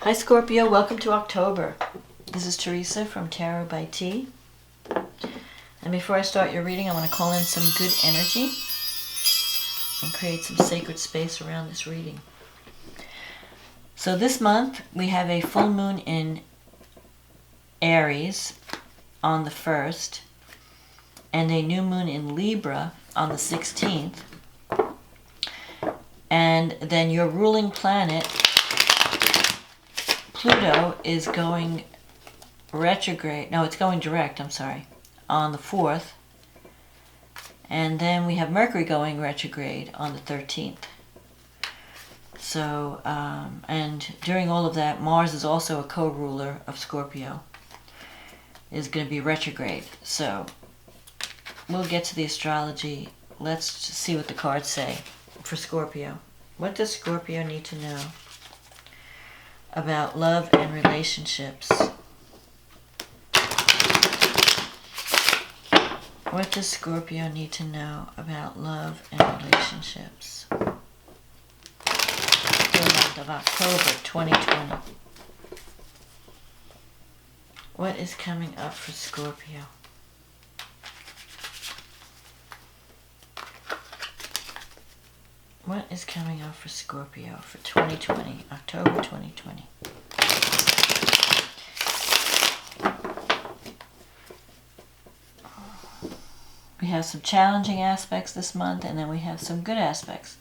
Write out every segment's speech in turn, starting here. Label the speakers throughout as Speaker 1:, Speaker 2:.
Speaker 1: Hi Scorpio, welcome to October. This is Teresa from Tarot by T. And before I start your reading, I want to call in some good energy and create some sacred space around this reading. So this month we have a full moon in Aries on the 1st and a new moon in Libra on the 16th. And then your ruling planet Pluto is going retrograde. No, it's going direct, on the 4th. And then we have Mercury going retrograde on the 13th. So, and during all of that, Mars is also a co-ruler of Scorpio, is going to be retrograde. So, we'll get to the astrology. Let's see what the cards say for Scorpio. What does Scorpio need to know about love and relationships? What does Scorpio need to know about love and relationships for the month of October 2020? What is coming up for Scorpio? What is coming up for Scorpio for 2020, October 2020? We have some challenging aspects this month, and then we have some good aspects.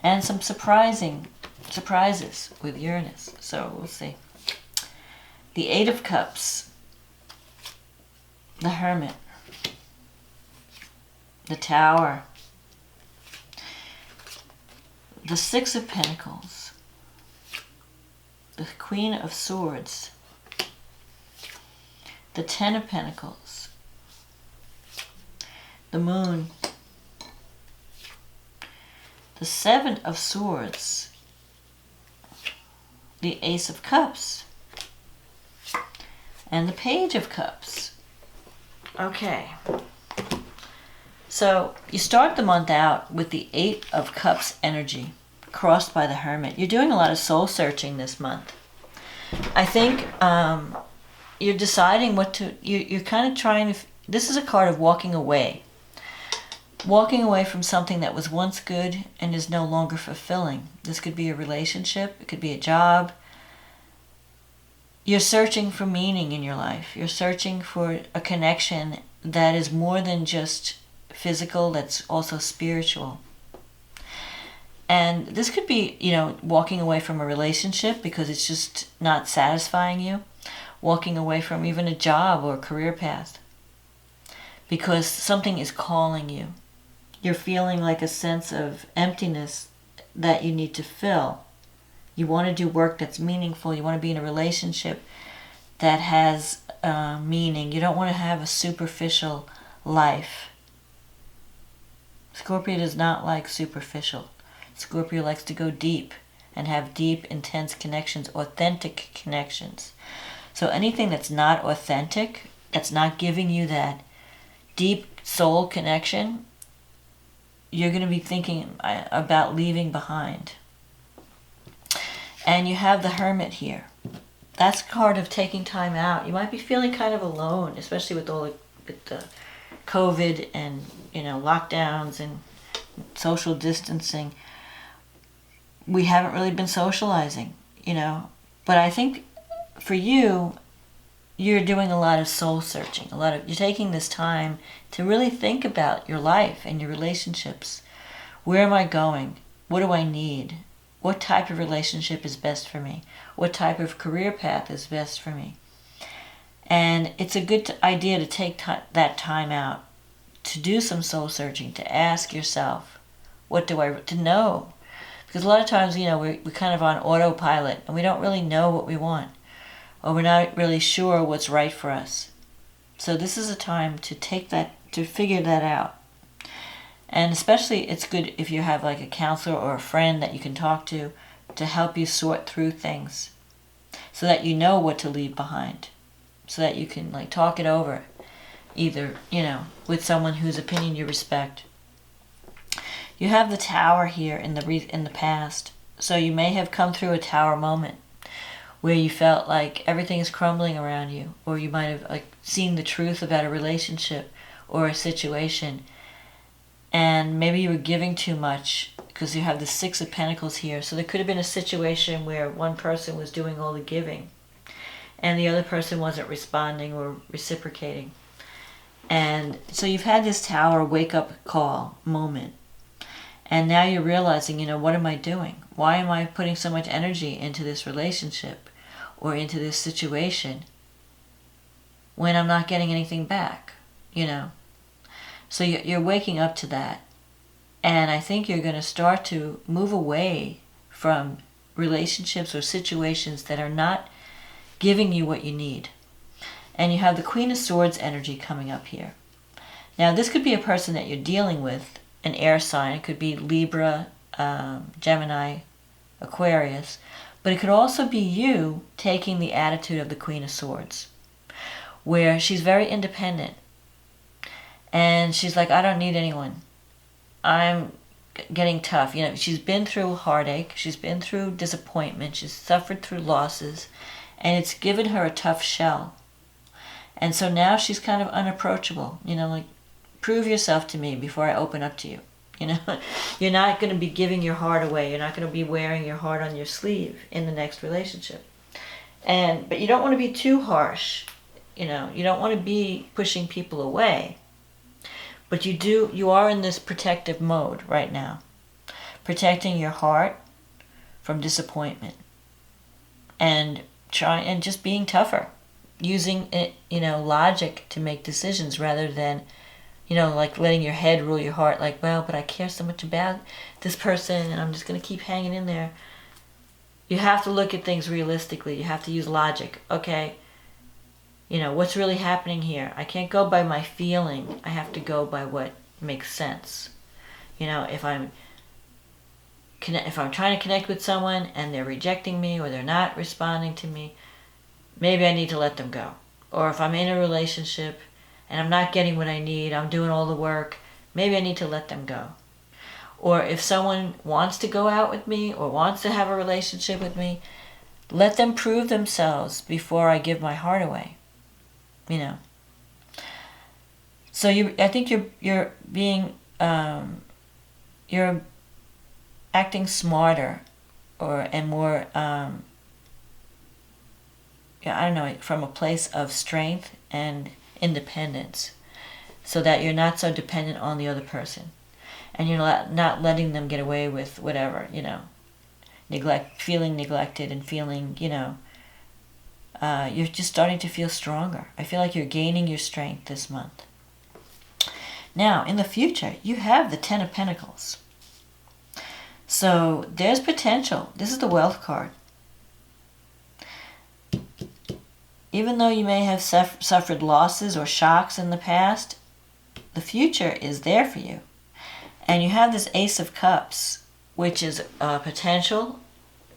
Speaker 1: And some surprises with Uranus. So we'll see. The Eight of Cups. The Hermit. The Tower. The Six of Pentacles, the Queen of Swords, the Ten of Pentacles, the Moon, the Seven of Swords, the Ace of Cups, and the Page of Cups. Okay. So you start the month out with the Eight of Cups energy, crossed by the Hermit. You're doing a lot of soul searching this month. I think you're deciding what to, you're kind of trying to, this is a card of walking away. Walking away from something that was once good and is no longer fulfilling. This could be a relationship, it could be a job. You're searching for meaning in your life. You're searching for a connection that is more than just physical, that's also spiritual. And this could be, walking away from a relationship because it's just not satisfying you. Walking away from even a job or a career path because something is calling you. You're feeling like a sense of emptiness that you need to fill. You want to do work that's meaningful. You want to be in a relationship that has meaning. You don't want to have a superficial life. Scorpio does not like superficial. Scorpio likes to go deep and have deep, intense connections, authentic connections. So anything that's not authentic, that's not giving you that deep soul connection, you're going to be thinking about leaving behind. And you have the Hermit here. That's a card of taking time out. You might be feeling kind of alone, especially with all the COVID and lockdowns and social distancing. We haven't really been socializing, but I think for you, you're doing a lot of soul searching. You're taking this time to really think about your life and your relationships. Where am I going? What do I need? What type of relationship is best for me? What type of career path is best for me? And it's a good idea to take that time out to do some soul searching, to ask yourself, what do I to know? Because a lot of times, we're kind of on autopilot and we don't really know what we want, or we're not really sure what's right for us. So this is a time to to figure that out. And especially it's good if you have like a counselor or a friend that you can talk to help you sort through things so that you know what to leave behind, so that you can talk it over, either, with someone whose opinion you respect. You have the Tower here in the past, so you may have come through a Tower moment where you felt like everything is crumbling around you, or you might have like seen the truth about a relationship or a situation, and maybe you were giving too much because you have the Six of Pentacles here. So there could have been a situation where one person was doing all the giving and the other person wasn't responding or reciprocating. And so you've had this Tower wake up call moment. And now you're realizing, what am I doing? Why am I putting so much energy into this relationship or into this situation when I'm not getting anything back, So you're waking up to that. And I think you're going to start to move away from relationships or situations that are not giving you what you need. And you have the Queen of Swords energy coming up here. Now, this could be a person that you're dealing with, an air sign. It could be Libra, Gemini, Aquarius. But it could also be you taking the attitude of the Queen of Swords, where she's very independent. And she's like, I don't need anyone. I'm getting tough. She's been through heartache. She's been through disappointment. She's suffered through losses. And it's given her a tough shell. And so now she's kind of unapproachable. Like, prove yourself to me before I open up to you. You're not going to be giving your heart away. You're not going to be wearing your heart on your sleeve in the next relationship. But you don't want to be too harsh. You don't want to be pushing people away. But you are in this protective mode right now. Protecting your heart from disappointment. And just being tougher. Using logic to make decisions rather than, like letting your head rule your heart. Like, well, but I care so much about this person and I'm just going to keep hanging in there. You have to look at things realistically. You have to use logic. Okay, what's really happening here? I can't go by my feeling. I have to go by what makes sense. If I'm trying to connect with someone and they're rejecting me or they're not responding to me, maybe I need to let them go. Or if I'm in a relationship and I'm not getting what I need, I'm doing all the work, maybe I need to let them go. Or if someone wants to go out with me or wants to have a relationship with me, let them prove themselves before I give my heart away. So I think you're being you're acting smarter and more from a place of strength and independence, so that you're not so dependent on the other person, and you're not letting them get away with whatever, feeling neglected and feeling, you're just starting to feel stronger. I feel like you're gaining your strength this month. Now, in the future, you have the Ten of Pentacles. So there's potential. This is the Wealth card. Even though you may have suffered losses or shocks in the past, the future is there for you. And you have this Ace of Cups, which is potential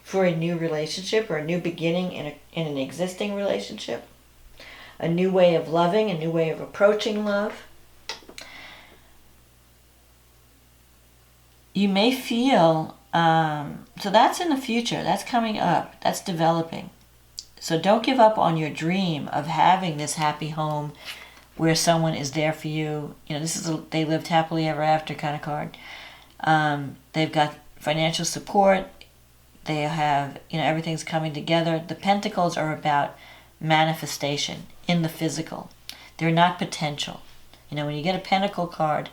Speaker 1: for a new relationship or a new beginning in an existing relationship. A new way of loving, a new way of approaching love. You may feel, so that's in the future, that's coming up, that's developing. So don't give up on your dream of having this happy home where someone is there for you. This is they lived happily ever after kind of card. They've got financial support. They have, everything's coming together. The Pentacles are about manifestation in the physical. They're not potential. When you get a Pentacle card,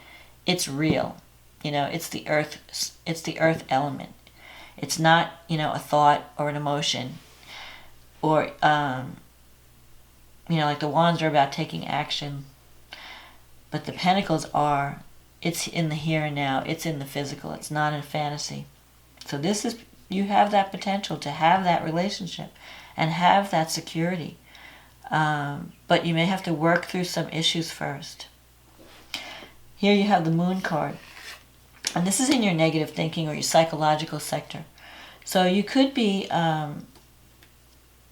Speaker 1: it's real. It's the earth element. It's not, a thought or an emotion. Or, like the Wands are about taking action. But the Pentacles it's in the here and now. It's in the physical. It's not in fantasy. So you have that potential to have that relationship and have that security. But you may have to work through some issues first. Here you have the Moon card. And this is in your negative thinking or your psychological sector. So you could be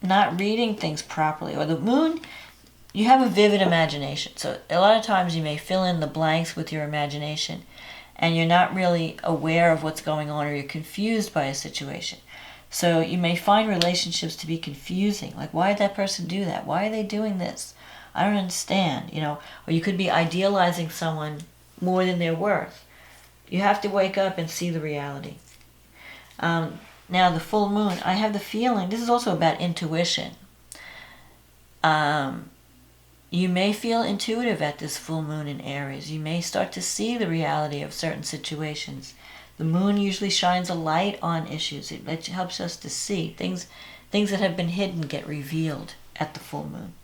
Speaker 1: not reading things properly. Or the Moon, you have a vivid imagination. So a lot of times you may fill in the blanks with your imagination and you're not really aware of what's going on, or you're confused by a situation. So you may find relationships to be confusing. Like, why did that person do that? Why are they doing this? I don't understand, you know. Or you could be idealizing someone more than they're worth. You have to wake up and see the reality. Now, the full moon, I have the feeling, this is also about intuition. You may feel intuitive at this full moon in Aries. You may start to see the reality of certain situations. The moon usually shines a light on issues. It helps us to see things that have been hidden get revealed at the full moon.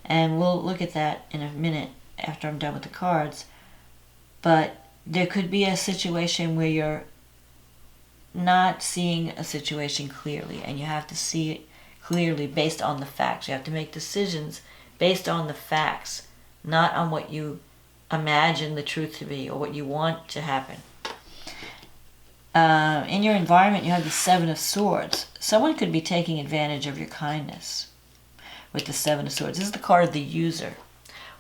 Speaker 1: And we'll look at that in a minute after I'm done with the cards. But there could be a situation where you're not seeing a situation clearly, and you have to see it clearly based on the facts. You have to make decisions based on the facts, not on what you imagine the truth to be or what you want to happen. In your environment, you have the Seven of Swords. Someone could be taking advantage of your kindness with the Seven of Swords. This is the card of the user,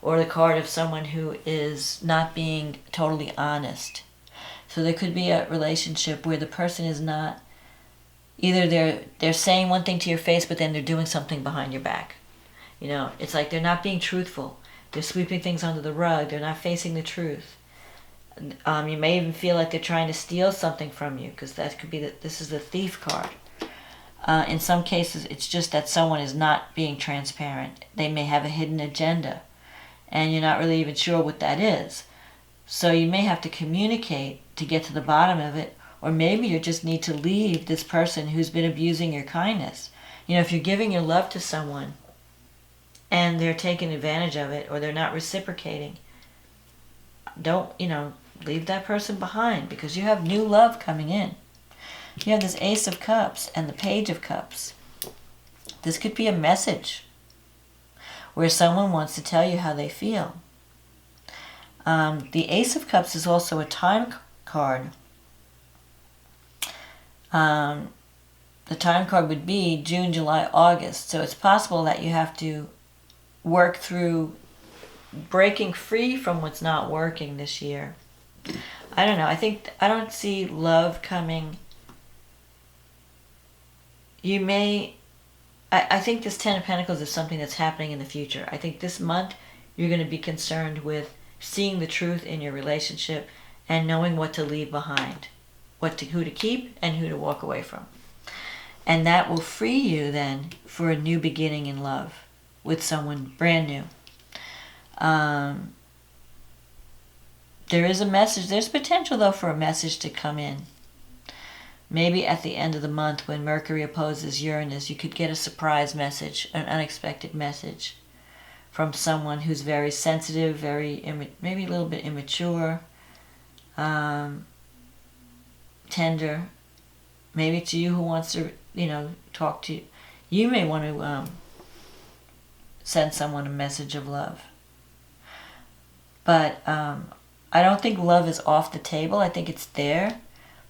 Speaker 1: or the card of someone who is not being totally honest. So there could be a relationship where the person is not, either they're saying one thing to your face, but then they're doing something behind your back. You know, it's like they're not being truthful. They're sweeping things under the rug. They're not facing the truth. You may even feel like they're trying to steal something from you, because that could be this is the Thief card. In some cases, it's just that someone is not being transparent. They may have a hidden agenda, and you're not really even sure what that is. So you may have to communicate to get to the bottom of it, or maybe you just need to leave this person who's been abusing your kindness. You know, if you're giving your love to someone and they're taking advantage of it, or they're not reciprocating, don't, leave that person behind, because you have new love coming in. You have this Ace of Cups and the Page of Cups. This could be a message where someone wants to tell you how they feel. The Ace of Cups is also a time card. The time card would be June, July, August. So it's possible that you have to work through breaking free from what's not working this year. I don't know. I don't see love coming. I think this Ten of Pentacles is something that's happening in the future. I think this month you're going to be concerned with seeing the truth in your relationship and knowing what to leave behind, who to keep and who to walk away from. And that will free you then for a new beginning in love with someone brand new. There is a message. There's potential, though, for a message to come in. Maybe at the end of the month when Mercury opposes Uranus, you could get a surprise message, an unexpected message from someone who's very sensitive, maybe a little bit immature, tender. Maybe it's you who wants to, talk to you. You may want to send someone a message of love. But I don't think love is off the table. I think it's there.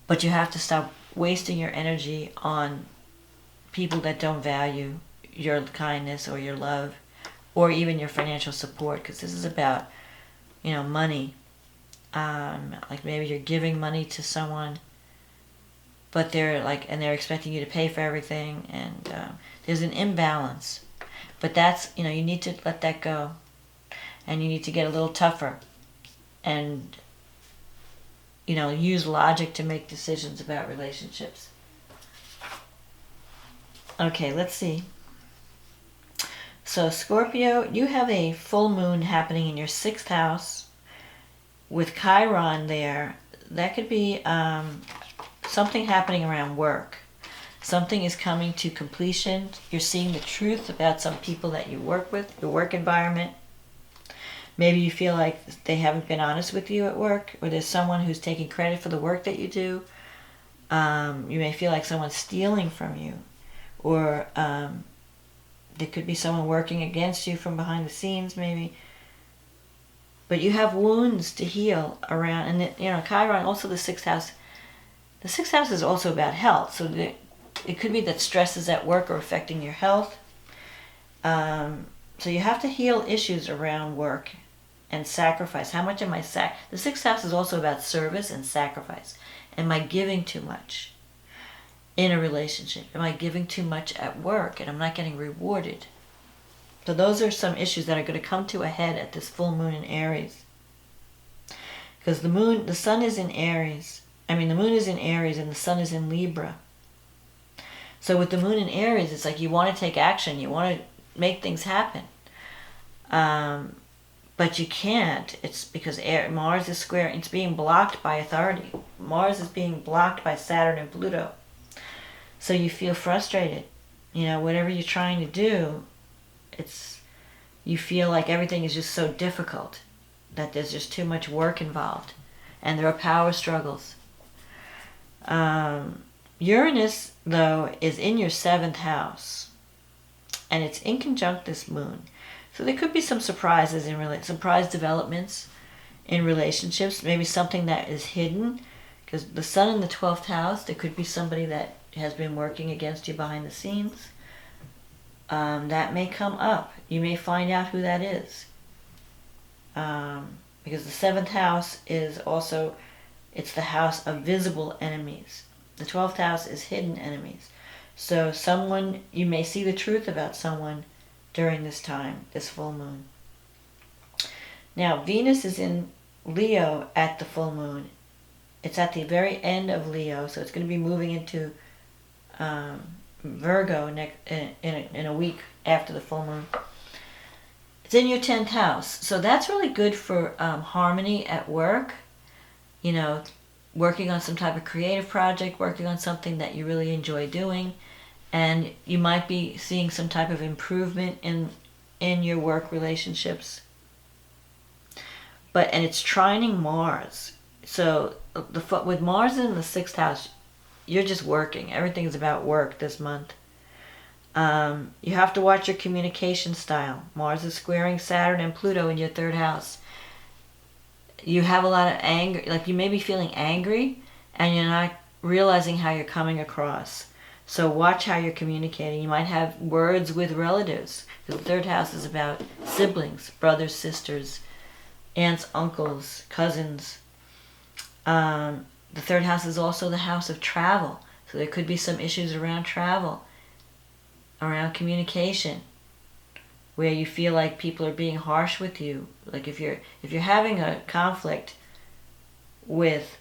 Speaker 1: But you have to stop wasting your energy on people that don't value your kindness or your love or even your financial support, because this is about, money. Like maybe you're giving money to someone, but they're expecting you to pay for everything, and there's an imbalance. But that's, you need to let that go, and you need to get a little tougher and use logic to make decisions about relationships. Okay, let's see. So Scorpio, you have a full moon happening in your 6th house with Chiron there. That could be something happening around work. Something is coming to completion. You're seeing the truth about some people that you work with, your work environment. Maybe you feel like they haven't been honest with you at work, or there's someone who's taking credit for the work that you do. You may feel like someone's stealing from you, or there could be someone working against you from behind the scenes, maybe. But you have wounds to heal around, and Chiron, also the 6th house. The 6th house is also about health, so it could be that stresses at work are affecting your health. So you have to heal issues around work and sacrifice. How much am I the 6th house is also about service and sacrifice. Am I giving too much? in a relationship? Am I giving too much at work and I'm not getting rewarded? So those are some issues that are going to come to a head at this full moon in Aries. Because the sun is in Aries. The moon is in Aries and the sun is in Libra. So with the moon in Aries, it's like you want to take action. You want to make things happen. But you can't. It's because Mars is square. It's being blocked by authority. Mars is being blocked by Saturn and Pluto. So you feel frustrated. Whatever you're trying to do, you feel like everything is just so difficult, that there's just too much work involved, and there are power struggles. Uranus, though, is in your 7th house, and it's in conjunct this moon. So there could be some surprises surprise developments in relationships, maybe something that is hidden, because the sun in the 12th house, there could be somebody that has been working against you behind the scenes. That may come up. You may find out who that is. Because the 7th house is also, it's the house of visible enemies. The 12th house is hidden enemies. So you may see the truth about someone during this time, this full moon. Now, Venus is in Leo at the full moon. It's at the very end of Leo, so it's going to be moving into Virgo in a week after the full moon. It's in your 10th house, so that's really good for harmony at work. Working on some type of creative project, working on something that you really enjoy doing, and you might be seeing some type of improvement in your work relationships. And it's trining Mars, so with Mars in the 6th house, you're just working. Everything is about work this month. You have to watch your communication style. Mars is squaring Saturn and Pluto in your 3rd house. You have a lot of anger, like you may be feeling angry and you're not realizing how you're coming across. So watch how you're communicating. You might have words with relatives, because the 3rd house is about siblings, brothers, sisters, aunts, uncles, cousins. The 3rd house is also the house of travel. So there could be some issues around travel, around communication, where you feel like people are being harsh with you. Like if you're having a conflict with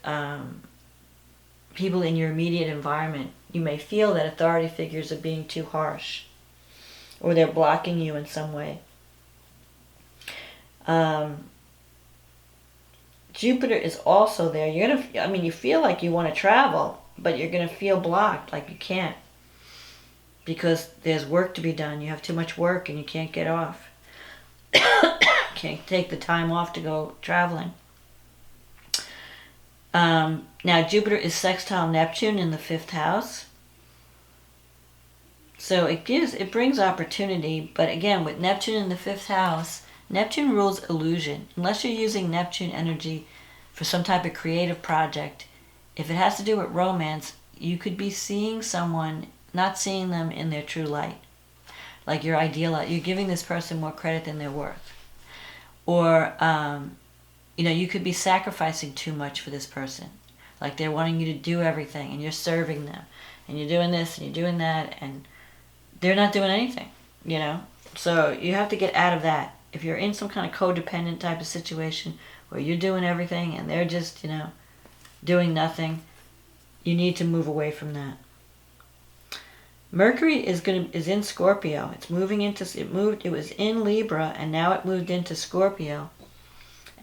Speaker 1: people in your immediate environment, you may feel that authority figures are being too harsh, or they're blocking you in some way. Jupiter is also there. You feel like you want to travel, but you're going to feel blocked, like you can't, because there's work to be done. You have too much work and you can't get off. Can't take the time off to go traveling. Now Jupiter is sextile Neptune in the 5th house. So it brings opportunity, but again, with Neptune in the 5th house, Neptune rules illusion. Unless you're using Neptune energy for some type of creative project, if it has to do with romance, you could be seeing someone, not seeing them in their true light. Like you're giving this person more credit than they're worth. Or, you could be sacrificing too much for this person. Like they're wanting you to do everything and you're serving them. And you're doing this and you're doing that and they're not doing anything, So you have to get out of that. If you're in some kind of codependent type of situation where you're doing everything and they're just, doing nothing, you need to move away from that. Mercury is in Scorpio. It was in Libra and now it moved into Scorpio.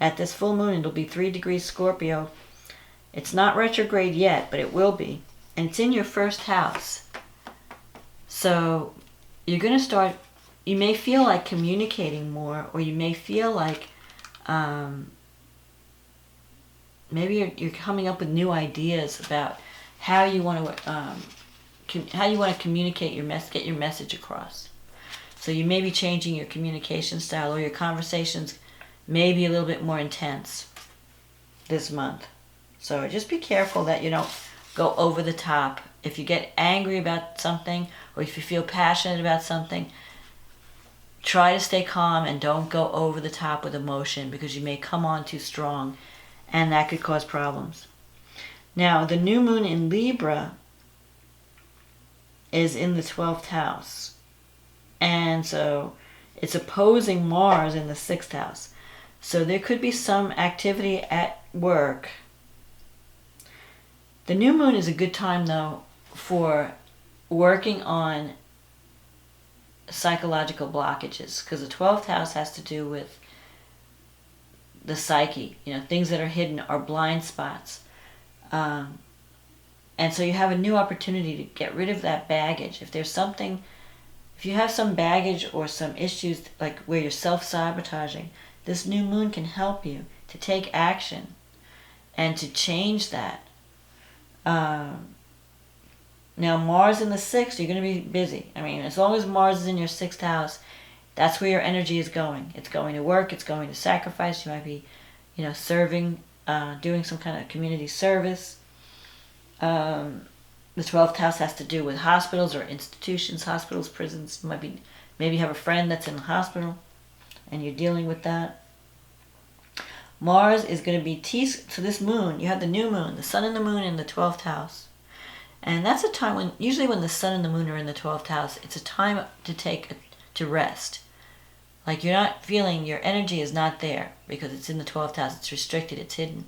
Speaker 1: At this full moon, it'll be 3 degrees Scorpio. It's not retrograde yet, but it will be. And it's in your 1st house. So you're going to start, you may feel like communicating more, or you may feel like maybe you're coming up with new ideas about how you want to communicate get your message across. So you may be changing your communication style, or your conversations may be a little bit more intense this month. So just be careful that you don't go over the top. If you get angry about something, or if you feel passionate about something, try to stay calm and don't go over the top with emotion, because you may come on too strong and that could cause problems. Now, the new moon in Libra is in the 12th house. And so it's opposing Mars in the 6th house. So there could be some activity at work. The new moon is a good time, though, for working on psychological blockages, because the 12th house has to do with the psyche, things that are hidden are blind spots. And so you have a new opportunity to get rid of that baggage. If you have some baggage or some issues like where you're self-sabotaging, this new moon can help you to take action and to change that. Now Mars in the 6th, you're going to be busy. As long as Mars is in your 6th house, that's where your energy is going. It's going to work, it's going to sacrifice. You might be, serving, doing some kind of community service. The 12th house has to do with hospitals or institutions, hospitals, prisons. Maybe you have a friend that's in the hospital and you're dealing with that. Mars is going to be so this moon, you have the new moon, the sun and the moon in the 12th house. And that's a time usually when the sun and the moon are in the 12th house, it's a time to rest. Like you're not feeling, your energy is not there because it's in the 12th house, it's restricted, it's hidden.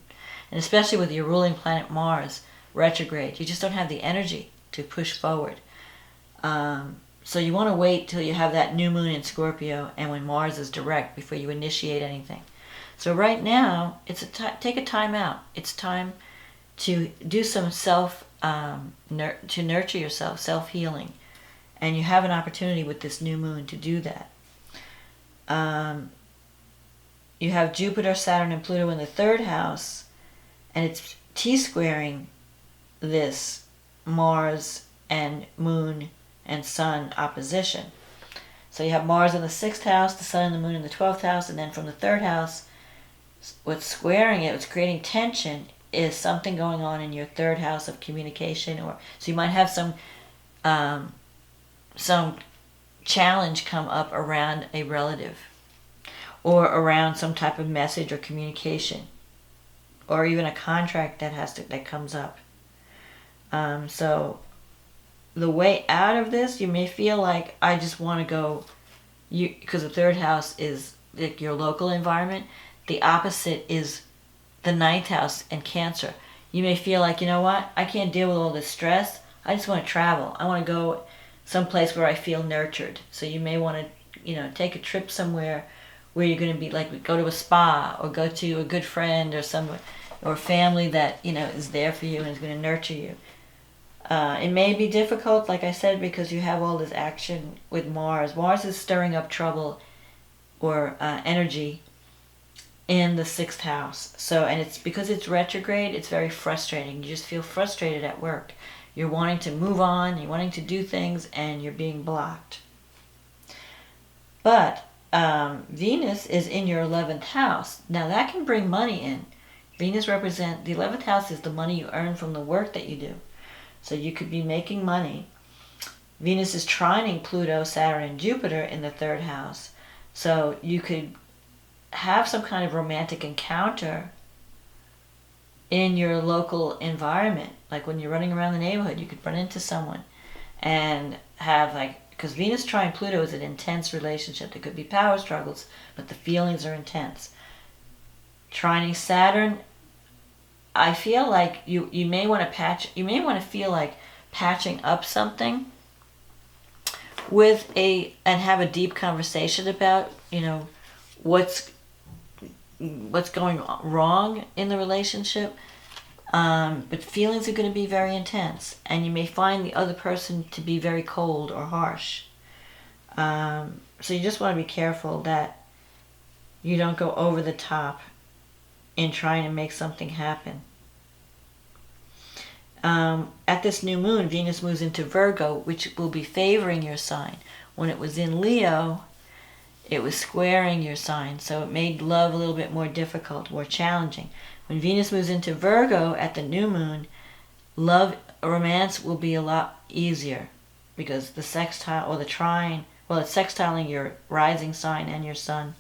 Speaker 1: And especially with your ruling planet Mars, retrograde, you just don't have the energy to push forward. So you want to wait till you have that new moon in Scorpio and when Mars is direct before you initiate anything. So right now, take a time out. It's time to do some to nurture yourself, self-healing. And you have an opportunity with this new moon to do that. You have Jupiter, Saturn, and Pluto in the 3rd house, and it's T-squaring this Mars and Moon and Sun opposition. So you have Mars in the 6th house, the Sun and the Moon in the 12th house, and then from the 3rd house, what's squaring it, what's creating tension, is something going on in your 3rd house of communication. So you might have some challenge come up around a relative or around some type of message or communication or even a contract that comes up. So the way out of this, you may feel like, I just want to go, because the 3rd house is like your local environment. The opposite is the 9th house and Cancer. You may feel like, you know what, I can't deal with all this stress. I just want to travel. I want to go someplace where I feel nurtured. So you may want to, take a trip somewhere where you're going to be like, go to a spa or go to a good friend or somewhere, or family that, is there for you and is going to nurture you. It may be difficult, like I said, because you have all this action with Mars. Mars is stirring up trouble or energy in the 6th house. And it's because it's retrograde, it's very frustrating. You just feel frustrated at work. You're wanting to move on, you're wanting to do things, and you're being blocked. But Venus is in your 11th house. Now that can bring money in. Venus represents, the 11th house is the money you earn from the work that you do. So you could be making money. Venus is trining Pluto, Saturn, and Jupiter in the 3rd house. So you could have some kind of romantic encounter in your local environment. Like when you're running around the neighborhood, you could run into someone and have because Venus trine Pluto is an intense relationship. There could be power struggles, but the feelings are intense. Trining Saturn, I feel like you may want to feel like patching up something and have a deep conversation about, what's going wrong in the relationship. But feelings are going to be very intense, and you may find the other person to be very cold or harsh. So you just want to be careful that you don't go over the top in trying to make something happen. At this new moon, Venus moves into Virgo, which will be favoring your sign. When it was in Leo, it was squaring your sign, so it made love a little bit more difficult, more challenging. When Venus moves into Virgo at the new moon, romance will be a lot easier because the sextile or the trine, it's sextiling your rising sign and your sun,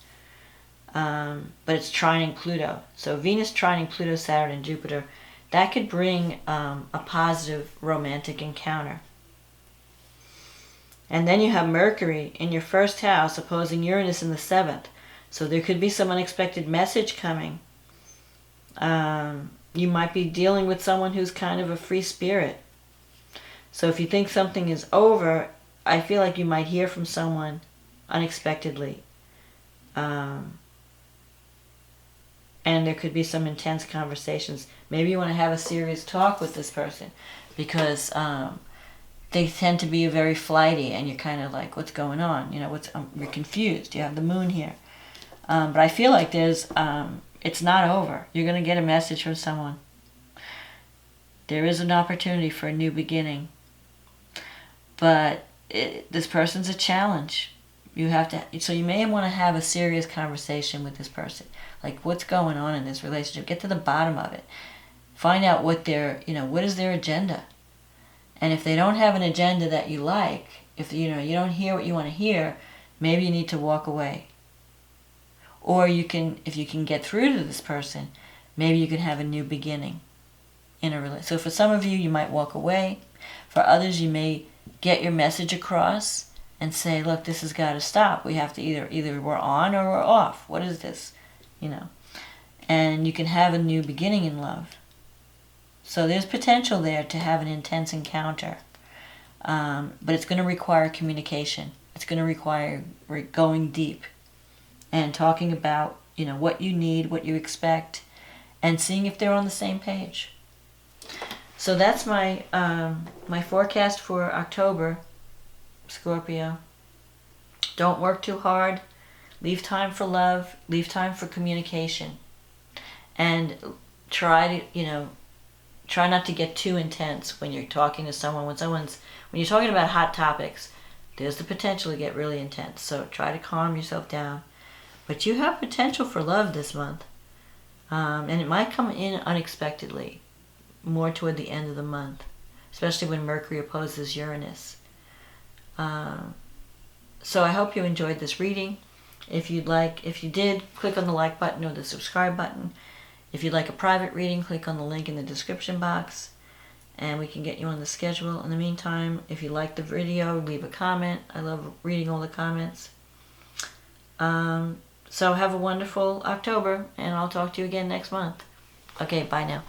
Speaker 1: but it's trining Pluto. So Venus trining Pluto, Saturn, and Jupiter, that could bring a positive romantic encounter. And then you have Mercury in your first house opposing Uranus in the 7th. So there could be some unexpected message coming. You might be dealing with someone who's kind of a free spirit. So if you think something is over, I feel like you might hear from someone unexpectedly. And there could be some intense conversations. Maybe you want to have a serious talk with this person because they tend to be very flighty, and you're kind of like, what's going on? You know, you're confused. You have the moon here. But I feel like it's not over. You're going to get a message from someone. There is an opportunity for a new beginning. But this person's a challenge. So you may want to have a serious conversation with this person. Like, what's going on in this relationship? Get to the bottom of it. Find out what is their agenda. And if they don't have an agenda that you like, if you don't hear what you want to hear, maybe you need to walk away. Or if you can get through to this person, maybe you can have a new beginning in a relationship. So for some of you, you might walk away. For others, you may get your message across and say, look, this has got to stop. We have to either we're on or we're off. What is this? And you can have a new beginning in love. So there's potential there to have an intense encounter. But it's going to require communication. It's going to require going deep and talking about, what you need, what you expect, and seeing if they're on the same page. So that's my my forecast for October, Scorpio. Don't work too hard. Leave time for love. Leave time for communication. And try not to get too intense when you're talking to someone. When you're talking about hot topics, there's the potential to get really intense. So try to calm yourself down. But you have potential for love this month. And it might come in unexpectedly, more toward the end of the month, especially when Mercury opposes Uranus. So I hope you enjoyed this reading. If you did, click on the like button or the subscribe button. If you'd like a private reading, click on the link in the description box and we can get you on the schedule. In the meantime, if you like the video, leave a comment. I love reading all the comments. So have a wonderful October, and I'll talk to you again next month. Okay, bye now.